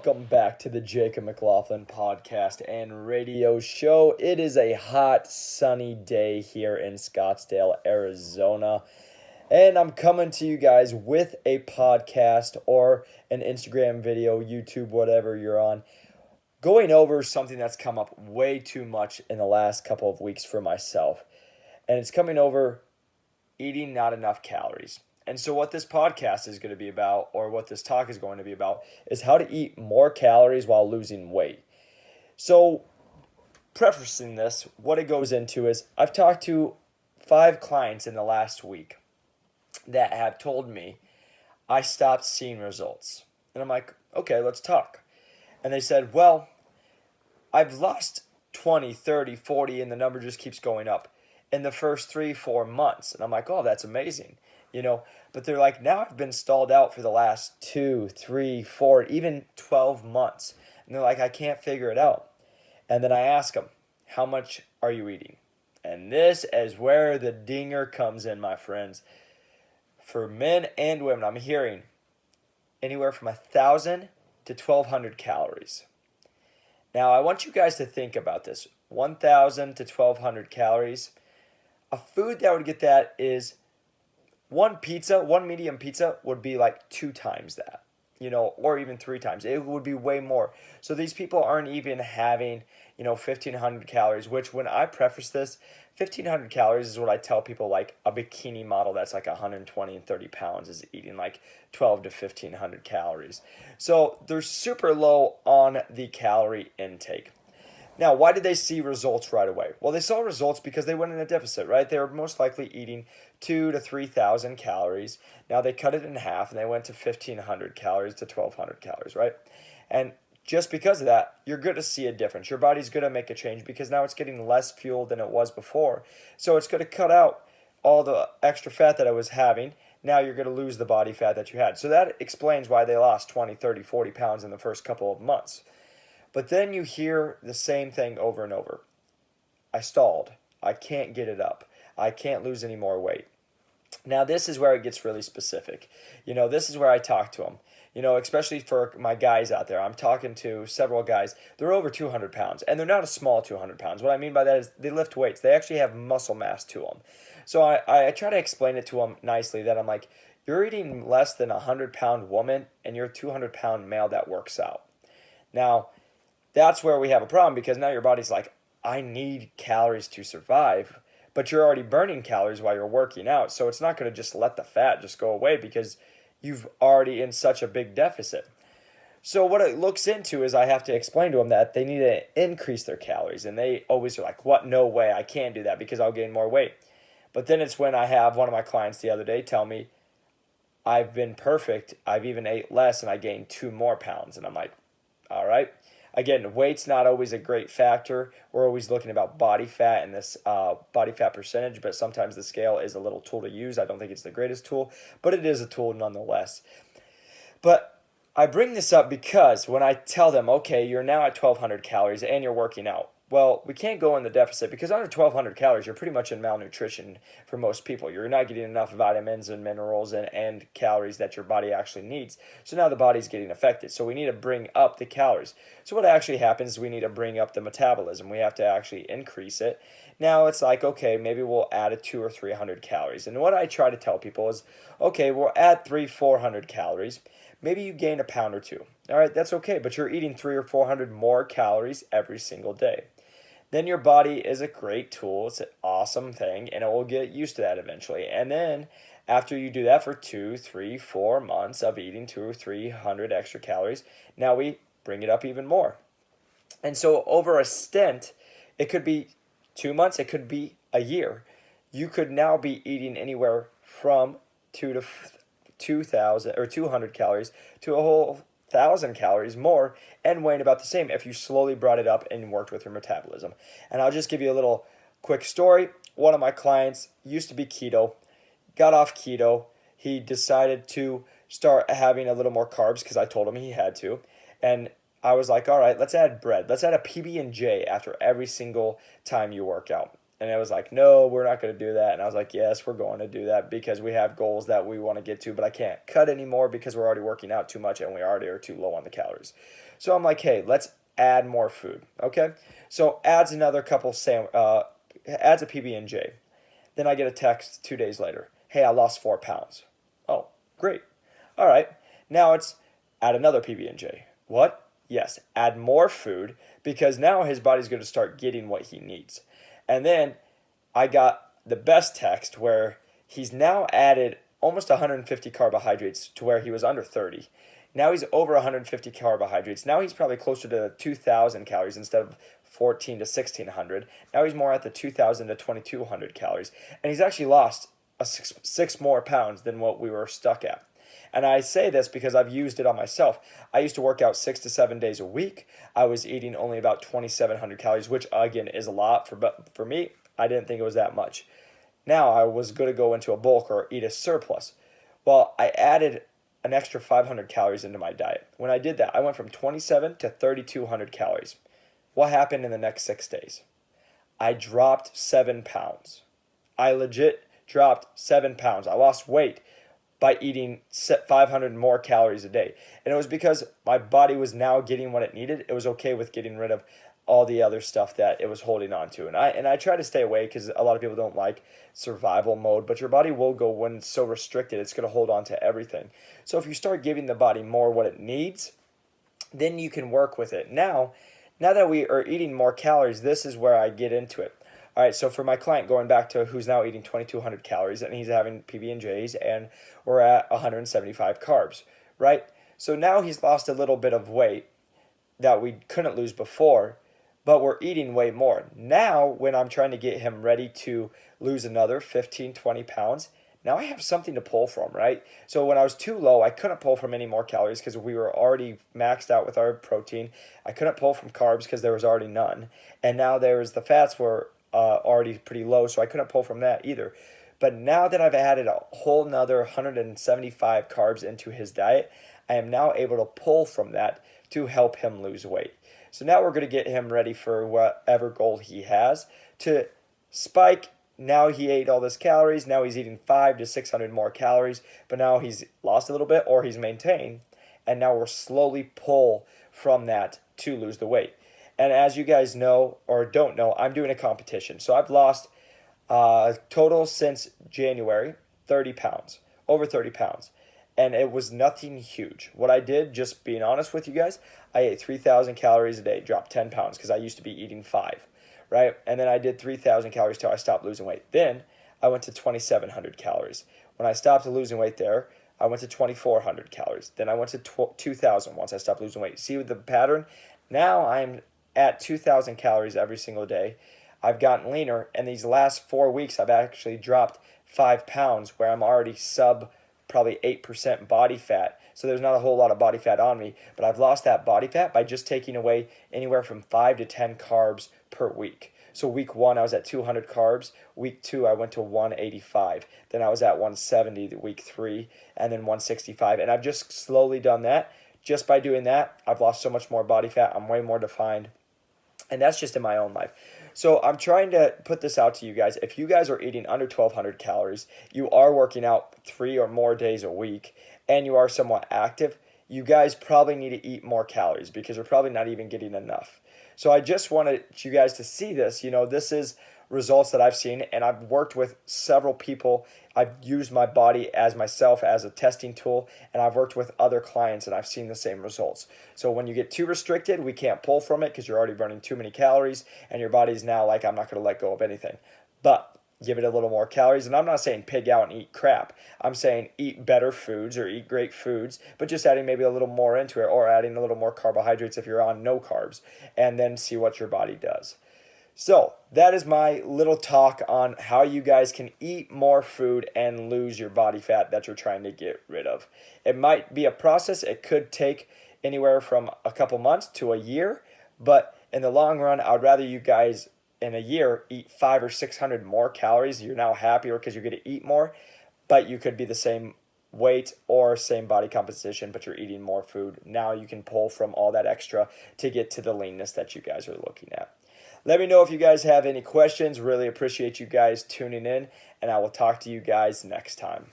Welcome back to the Jacob McLaughlin podcast and radio show. It is a hot, sunny day here in Scottsdale, Arizona. And I'm coming to you guys with a podcast or an Instagram video, YouTube, whatever you're on, going over something that's come up way too much in the last couple of weeks for myself. And it's coming over eating not enough calories. And so what this podcast is going to be about, or what this talk is going to be about, is how to eat more calories while losing weight. So prefacing this, what it goes into is I've talked to 5 clients in the last week that have told me I stopped seeing results. And I'm like, okay, let's talk. And they said, well, I've lost 20, 30, 40, and the number just keeps going up in the first 3-4 months. And I'm like, oh, that's amazing. But they're like, now I've been stalled out for the last 2, 3, 4, even 12 months. And they're like, I can't figure it out. And then I ask them, how much are you eating? And this is where the dinger comes in, my friends. For men and women, I'm hearing anywhere from 1,000 to 1,200 calories. Now, I want you guys to think about this. 1,000 to 1,200 calories. A food that would get that is one medium pizza would be like 2 times that, or even 3 times. It would be way more. So these people aren't even having, 1,500 calories, which when I preface this, 1,500 calories is what I tell people, like a bikini model that's like 120 and 30 pounds is eating like 12 to 1,500 calories. So they're super low on the calorie intake. Now, why did they see results right away? Well, they saw results because they went in a deficit, right? They were most likely eating 2,000 to 3,000 calories. Now they cut it in half and they went to 1,500 calories to 1,200 calories, right? And just because of that, you're going to see a difference. Your body's going to make a change because now it's getting less fuel than it was before. So it's going to cut out all the extra fat that I was having. Now you're going to lose the body fat that you had. So that explains why they lost 20, 30, 40 pounds in the first couple of months. But then you hear the same thing over and over. I stalled. I can't get it up. I can't lose any more weight. Now, this is where it gets really specific. This is where I talk to them. Especially for my guys out there. I'm talking to several guys. They're over 200 pounds, and they're not a small 200 pounds. What I mean by that is they lift weights. They actually have muscle mass to them. So I try to explain it to them nicely that I'm like, you're eating less than a 100-pound woman, and you're a 200-pound male that works out. Now, that's where we have a problem because now your body's like, I need calories to survive, but you're already burning calories while you're working out. So it's not going to just let the fat just go away because you've already in such a big deficit. So what it looks into is I have to explain to them that they need to increase their calories. And they always are like, what? No way. I can't do that because I'll gain more weight. But then it's when I have one of my clients the other day tell me, I've been perfect. I've even ate less and I gained 2 more pounds. And I'm like, all right. Again, weight's not always a great factor. We're always looking about body fat and this body fat percentage, but sometimes the scale is a little tool to use. I don't think it's the greatest tool, but it is a tool nonetheless. But I bring this up because when I tell them, okay, you're now at 1,200 calories and you're working out, well, we can't go in the deficit because under 1,200 calories, you're pretty much in malnutrition for most people. You're not getting enough vitamins and minerals and calories that your body actually needs. So now the body's getting affected. So we need to bring up the calories. So what actually happens is we need to bring up the metabolism. We have to actually increase it. Now it's like, okay, maybe we'll add a 200 or 300 calories. And what I try to tell people is, okay, we'll add 300-400 calories. Maybe you gain a pound or 2. All right, that's okay, but you're eating 300 or 400 more calories every single day. Then your body is a great tool. It's an awesome thing, and it will get used to that eventually. And then after you do that for 2, 3, 4 months of eating 200 or 300 extra calories, now we bring it up even more. And so over a stint, it could be 2 months, it could be a year. You could now be eating anywhere from 2,000 or 200 calories to a whole 1,000 calories more and weighing about the same if you slowly brought it up and worked with your metabolism. And I'll just give you a little quick story. One of my clients used to be keto, got off keto. He decided to start having a little more carbs because I told him he had to. And I was like, all right, let's add bread. Let's add a PB&J after every single time you work out. And it was like, no, we're not going to do that. And I was like, yes, we're going to do that because we have goals that we want to get to, but I can't cut anymore because we're already working out too much and we already are too low on the calories. So I'm like, hey, let's add more food. Okay. So adds another couple, adds a PB&J. Then I get a text 2 days later. Hey, I lost 4 pounds. Oh, great. All right. Now it's add another PB&J. What? Yes, add more food because now his body's going to start getting what he needs. And then I got the best text where he's now added almost 150 carbohydrates to where he was under 30. Now he's over 150 carbohydrates. Now he's probably closer to 2,000 calories instead of 14 to 1,600. Now he's more at the 2,000 to 2,200 calories. And he's actually lost six more pounds than what we were stuck at. And I say this because I've used it on myself. I used to work out 6 to 7 days a week. I was eating only about 2,700 calories, which again is a lot. For me, I didn't think it was that much. Now I was going to go into a bulk or eat a surplus. Well, I added an extra 500 calories into my diet. When I did that, I went from 27 to 3,200 calories. What happened in the next 6 days? I dropped 7 pounds. I legit dropped 7 pounds. I lost weight by eating 500 more calories a day. And it was because my body was now getting what it needed. It was okay with getting rid of all the other stuff that it was holding on to. And I try to stay away because a lot of people don't like survival mode, but your body will go when it's so restricted, it's going to hold on to everything. So if you start giving the body more what it needs, then you can work with it. Now that we are eating more calories, this is where I get into it. All right, so for my client, going back to who's now eating 2,200 calories, and he's having PB&Js, and we're at 175 carbs, right? So now he's lost a little bit of weight that we couldn't lose before, but we're eating way more. Now, when I'm trying to get him ready to lose another 15, 20 pounds, now I have something to pull from, right? So when I was too low, I couldn't pull from any more calories because we were already maxed out with our protein. I couldn't pull from carbs because there was already none. And now the fats were already pretty low, so I couldn't pull from that either. But now that I've added a whole nother 175 carbs into his diet, I am now able to pull from that to help him lose weight. So now we're going to get him ready for whatever goal he has to spike. Now he ate all this calories. Now he's eating 500 to 600 more calories, but now he's lost a little bit or he's maintained. And now we're slowly pull from that to lose the weight. And as you guys know or don't know, I'm doing a competition. So I've lost total since January, 30 pounds, over 30 pounds. And it was nothing huge. What I did, just being honest with you guys, I ate 3,000 calories a day, dropped 10 pounds because I used to be eating 5, right? And then I did 3,000 calories till I stopped losing weight. Then I went to 2,700 calories. When I stopped losing weight there, I went to 2,400 calories. Then I went to 2,000 once I stopped losing weight. See the pattern? Now I'm at 2,000 calories every single day. I've gotten leaner, and these last 4 weeks I've actually dropped 5 pounds where I'm already sub probably 8% body fat. So there's not a whole lot of body fat on me, but I've lost that body fat by just taking away anywhere from 5 to 10 carbs per week. So week 1 I was at 200 carbs. Week 2 I went to 185. Then I was at 170 week 3, and then 165. And I've just slowly done that. Just by doing that, I've lost so much more body fat. I'm way more defined. And that's just in my own life. So I'm trying to put this out to you guys. If you guys are eating under 1,200 calories, you are working out 3 or more days a week, and you are somewhat active, you guys probably need to eat more calories because you're probably not even getting enough. So I just wanted you guys to see this. This is results that I've seen, and I've worked with several people. I've used my body as myself as a testing tool, and I've worked with other clients, and I've seen the same results. So when you get too restricted, we can't pull from it because you're already burning too many calories, and your body's now like, I'm not going to let go of anything. But give it a little more calories, and I'm not saying pig out and eat crap. I'm saying eat better foods or eat great foods, but just adding maybe a little more into it, or adding a little more carbohydrates if you're on no carbs, and then see what your body does. So that is my little talk on how you guys can eat more food and lose your body fat that you're trying to get rid of. It might be a process. It could take anywhere from a couple months to a year, but in the long run, I'd rather you guys in a year eat 500 or 600 more calories. You're now happier because you're going to eat more, but you could be the same weight or same body composition, but you're eating more food. Now you can pull from all that extra to get to the leanness that you guys are looking at. Let me know if you guys have any questions. Really appreciate you guys tuning in, and I will talk to you guys next time.